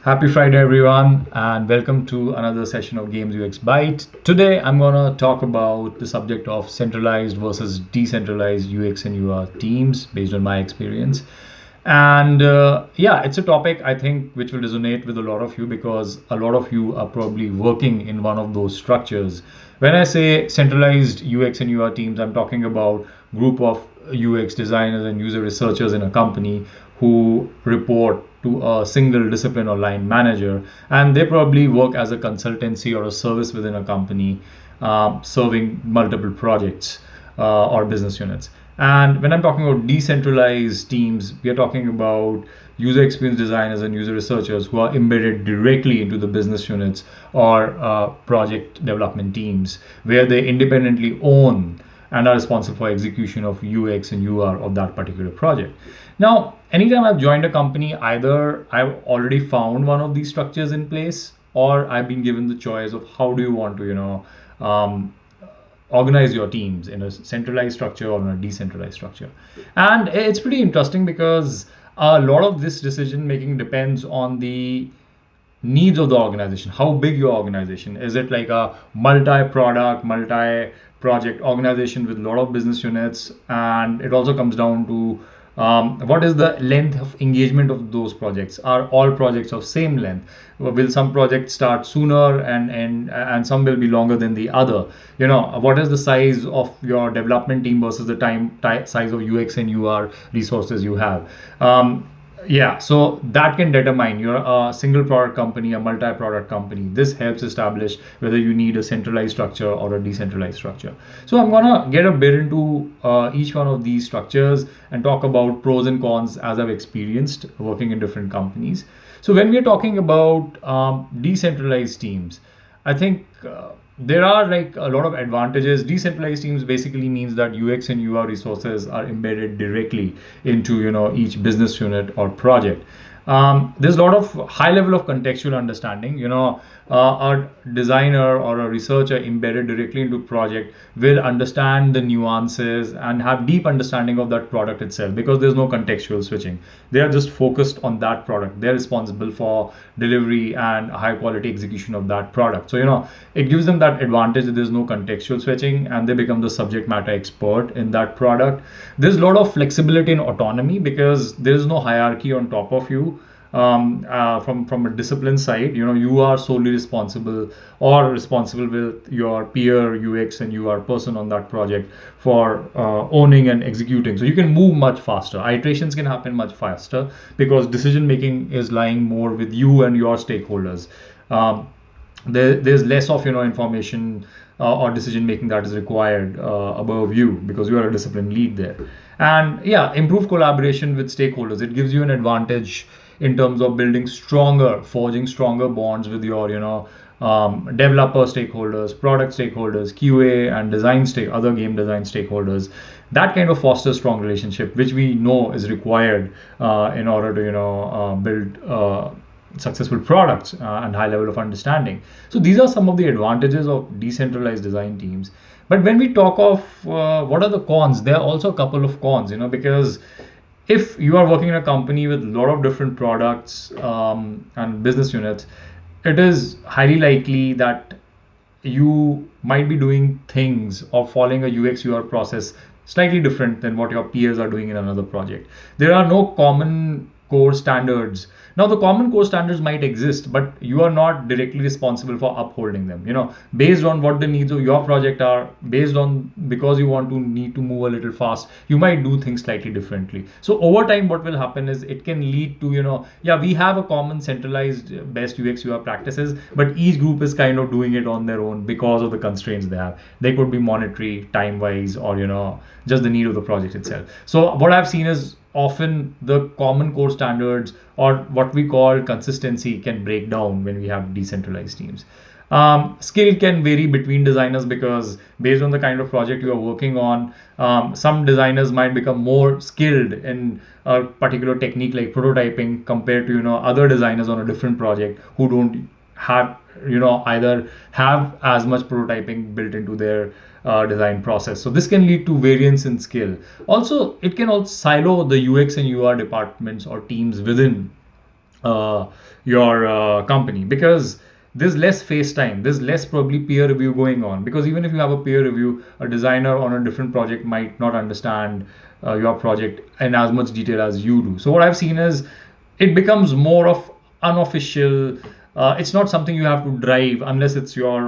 Happy Friday, everyone, and welcome to another session of Games UX Byte. Today, I'm going to talk about the subject of centralized versus decentralized UX and UR teams based on my experience. And yeah, it's a topic I think which will resonate with a lot of you because a lot of you are probably working in one of those structures. When I say centralized UX and UR teams, I'm talking about group of UX designers and user researchers in a company who report to a single discipline or line manager, and they probably work as a consultancy or a service within a company, serving multiple projects or business units. And when I'm talking about decentralized teams, we are talking about user experience designers and user researchers who are embedded directly into the business units or project development teams, where they independently own and are responsible for execution of UX and UR of that particular project. Now, anytime I've joined a company, either I've already found one of these structures in place, or I've been given the choice of how do you want to, um, organize your teams in a centralized structure or in a decentralized structure. And it's pretty interesting because a lot of this decision making depends on the needs of the organization. How big your organization is? It like a multi-product, multi-project organization with a lot of business units? And it also comes down to what is the length of engagement of those projects? Are all projects of same length? Will some projects start sooner and some will be longer than the other? What is the size of your development team versus the size of UX and UR resources you have? Yeah, so that can determine you're a single product company, a multi-product company. This helps establish whether you need a centralized structure or a decentralized structure. So I'm gonna get a bit into each one of these structures and talk about pros and cons as I've experienced working in different companies. So when we're talking about decentralized teams, I think there are like a lot of advantages. Decentralized teams basically means that UX and UR resources are embedded directly into each business unit or project. There's a lot of high level of contextual understanding. A designer or a researcher embedded directly into project will understand the nuances and have deep understanding of that product itself because there's no contextual switching. They are just focused on that product. They're responsible for delivery and high quality execution of that product. So it gives them that advantage that there's no contextual switching and they become the subject matter expert in that product. There's a lot of flexibility and autonomy because there's no hierarchy on top of you. From a discipline side, you are solely responsible or responsible with your peer UX and UR person on that project for owning and executing. So you can move much faster. Iterations can happen much faster because decision making is lying more with you and your stakeholders. There's less of information or decision making that is required above you because you are a discipline lead there. And yeah, improve collaboration with stakeholders. It gives you an advantage in terms of forging stronger bonds with your developer stakeholders, product stakeholders, QA and other game design stakeholders. That kind of fosters strong relationship, which we know is required in order to build successful products and high level of understanding. So these are some of the advantages of decentralized design teams. But when we talk of what are the cons, there are also a couple of cons, because if you are working in a company with a lot of different products and business units, it is highly likely that you might be doing things or following a UX UR process slightly different than what your peers are doing in another project. There are no common core standards. Now, the common core standards might exist, but you are not directly responsible for upholding them. Based on what the needs of your project are, based on because you need to move a little fast, you might do things slightly differently. So over time, what will happen is it can lead to yeah, we have a common centralized best UX UR practices, but each group is kind of doing it on their own because of the constraints they have. They could be monetary, time wise, or just the need of the project itself. So what I've seen is often the common core standards or what we call consistency can break down when we have decentralized teams. Skill can vary between designers because based on the kind of project you are working on, some designers might become more skilled in a particular technique like prototyping compared to other designers on a different project who don't have either have as much prototyping built into their design process. So this can lead to variance in skill. Also, it can also silo the UX and UR departments or teams within uh, your company, because there's less face time, there's less probably peer review going on, because even if you have a peer review, a designer on a different project might not understand your project in as much detail as you do. So what I've seen is it becomes more of unofficial. It's not something you have to drive unless it's your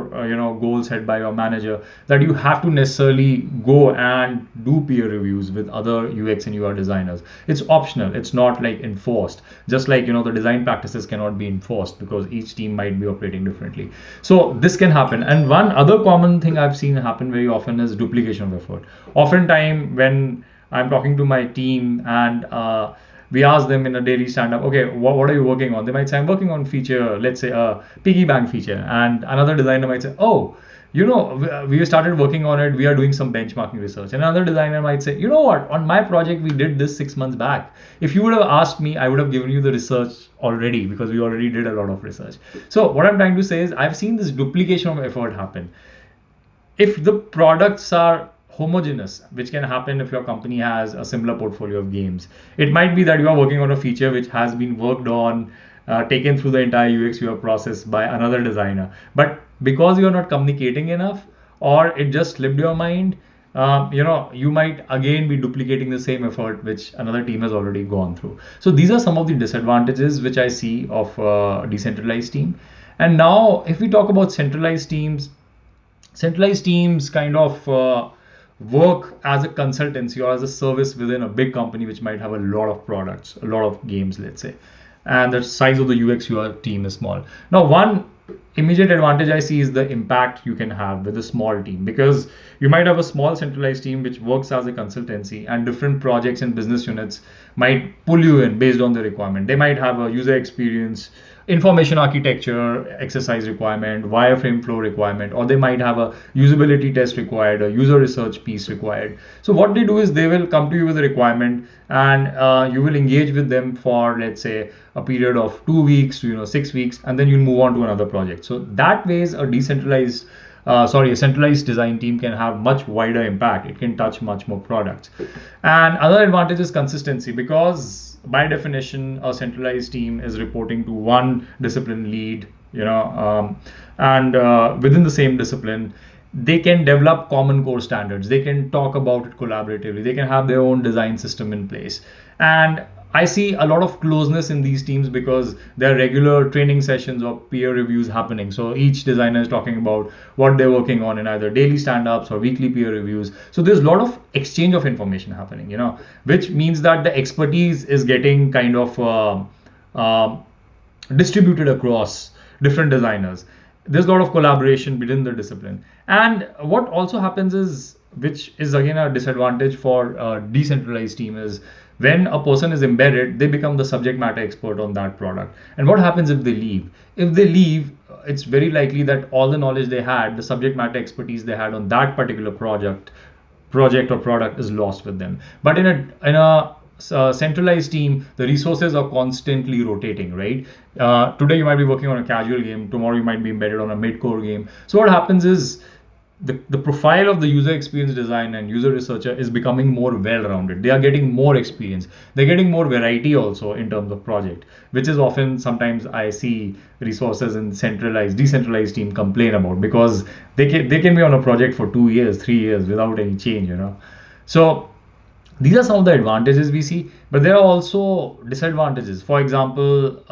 goal set by your manager, that you have to necessarily go and do peer reviews with other UX and UI designers. It's optional, it's not like enforced, just like the design practices cannot be enforced because each team might be operating differently. So this can happen. And one other common thing I've seen happen very often is duplication of effort. Oftentimes when I'm talking to my team and we ask them in a daily stand-up, okay, what are you working on? They might say, I'm working on feature, let's say a piggy bank feature. And another designer might say, oh, we started working on it, we are doing some benchmarking research. And another designer might say, you know what, on my project, we did this 6 months back. If you would have asked me, I would have given you the research already, because we already did a lot of research. So what I'm trying to say is I've seen this duplication of effort happen. If the products are homogeneous, which can happen if your company has a similar portfolio of games. It might be that you are working on a feature which has been worked on, taken through the entire UX UI process by another designer. But because you're not communicating enough, or it just slipped your mind, you might again be duplicating the same effort which another team has already gone through. So these are some of the disadvantages which I see of a decentralized team. And now, if we talk about centralized teams kind of work as a consultancy or as a service within a big company which might have a lot of products, a lot of games, let's say, and the size of the UX UI team is small. Now, one immediate advantage I see is the impact you can have with a small team, because you might have a small centralized team which works as a consultancy, and different projects and business units might pull you in based on the requirement. They might have a user experience, information architecture exercise requirement, wireframe flow requirement, or they might have a usability test required, a user research piece required. So what they do is they will come to you with a requirement, and you will engage with them for, let's say, a period of 2 weeks to 6 weeks, and then you'll move on to another project. So that ways a centralized design team can have much wider impact. It can touch much more products. And other advantage is consistency, because by definition, a centralized team is reporting to one discipline lead, and within the same discipline, they can develop common core standards. They can talk about it collaboratively. They can have their own design system in place. And I see a lot of closeness in these teams because there are regular training sessions or peer reviews happening. So each designer is talking about what they're working on in either daily stand-ups or weekly peer reviews. So there's a lot of exchange of information happening, which means that the expertise is getting kind of distributed across different designers. There's a lot of collaboration within the discipline. And what also happens is, which is again a disadvantage for a decentralized team, is when a person is embedded, they become the subject matter expert on that product. And what happens if they leave? If they leave, it's very likely that all the knowledge they had, the subject matter expertise they had on that particular project or product is lost with them. But in a centralized team, the resources are constantly rotating, right? Today you might be working on a casual game, tomorrow you might be embedded on a mid-core game. So what happens is the profile of the user experience design and user researcher is becoming more well-rounded. They are getting more experience. They're getting more variety also in terms of project, which is often sometimes I see resources in decentralized team complain about, because they can be on a project for 2 years, 3 years without any change, So these are some of the advantages we see, but there are also disadvantages. For example,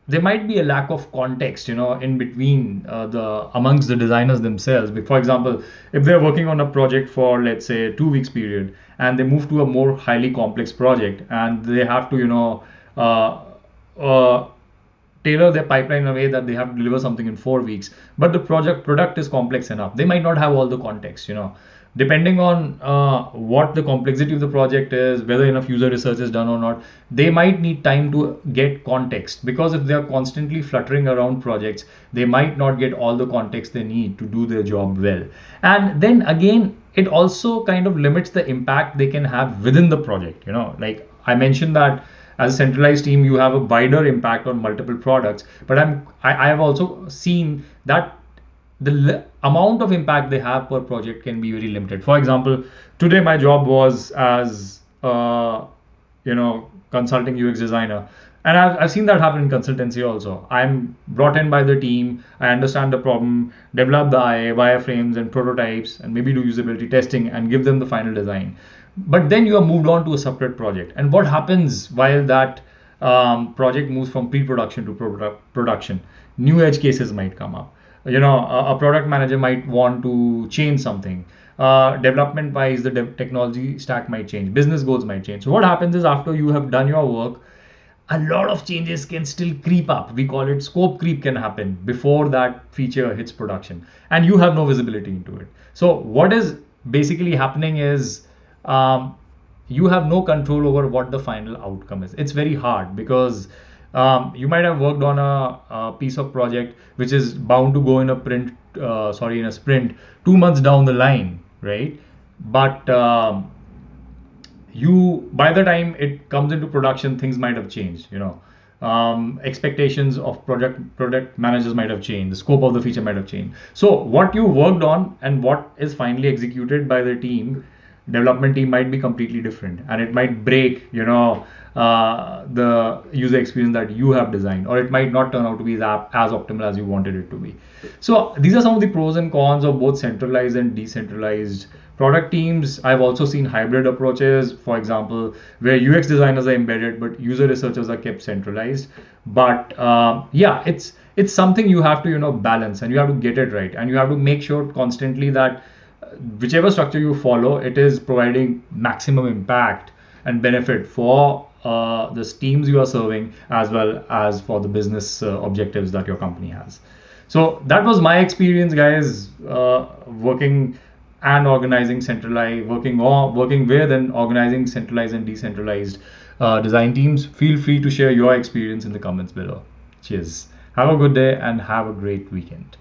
there might be a lack of context, in between amongst the designers themselves. For example, if they're working on a project for, let's say, 2 weeks period, and they move to a more highly complex project, and they have to, tailor their pipeline in a way that they have to deliver something in 4 weeks, but the product is complex enough. They might not have all the context, Depending on what the complexity of the project is, whether enough user research is done or not, they might need time to get context, because if they are constantly fluttering around projects, they might not get all the context they need to do their job well. And then again, it also kind of limits the impact they can have within the project. Like I mentioned that as a centralized team, you have a wider impact on multiple products, but I have also seen that the amount of impact they have per project can be very limited. For example, today my job was as consulting UX designer. And I've seen that happen in consultancy also. I'm brought in by the team, I understand the problem, develop the IA, wireframes and prototypes, and maybe do usability testing and give them the final design. But then you are moved on to a separate project. And what happens while that project moves from pre-production to production? New edge cases might come up. A product manager might want to change something. Development wise, the technology stack might change, business goals might change. So what happens is, after you have done your work, a lot of changes can still creep up. We call it scope creep, can happen before that feature hits production, and you have no visibility into it. So what is basically happening is, you have no control over what the final outcome is. It's very hard because you might have worked on a piece of project which is bound to go in a sprint 2 months down the line, right? But by the time it comes into production, things might have changed. Expectations of product managers might have changed, the scope of the feature might have changed. So what you worked on and what is finally executed by the development team might be completely different, and it might break the user experience that you have designed, or it might not turn out to be as optimal as you wanted it to be. So these are some of the pros and cons of both centralized and decentralized product teams. I've also seen hybrid approaches, for example, where UX designers are embedded but user researchers are kept centralized. But yeah, it's something you have to balance, and you have to get it right, and you have to make sure constantly that whichever structure you follow, it is providing maximum impact and benefit for the teams you are serving, as well as for the business objectives that your company has. So that was my experience, guys, working and organizing centralized, working with and organizing centralized and decentralized design teams. Feel free to share your experience in the comments below. Cheers. Have a good day and have a great weekend.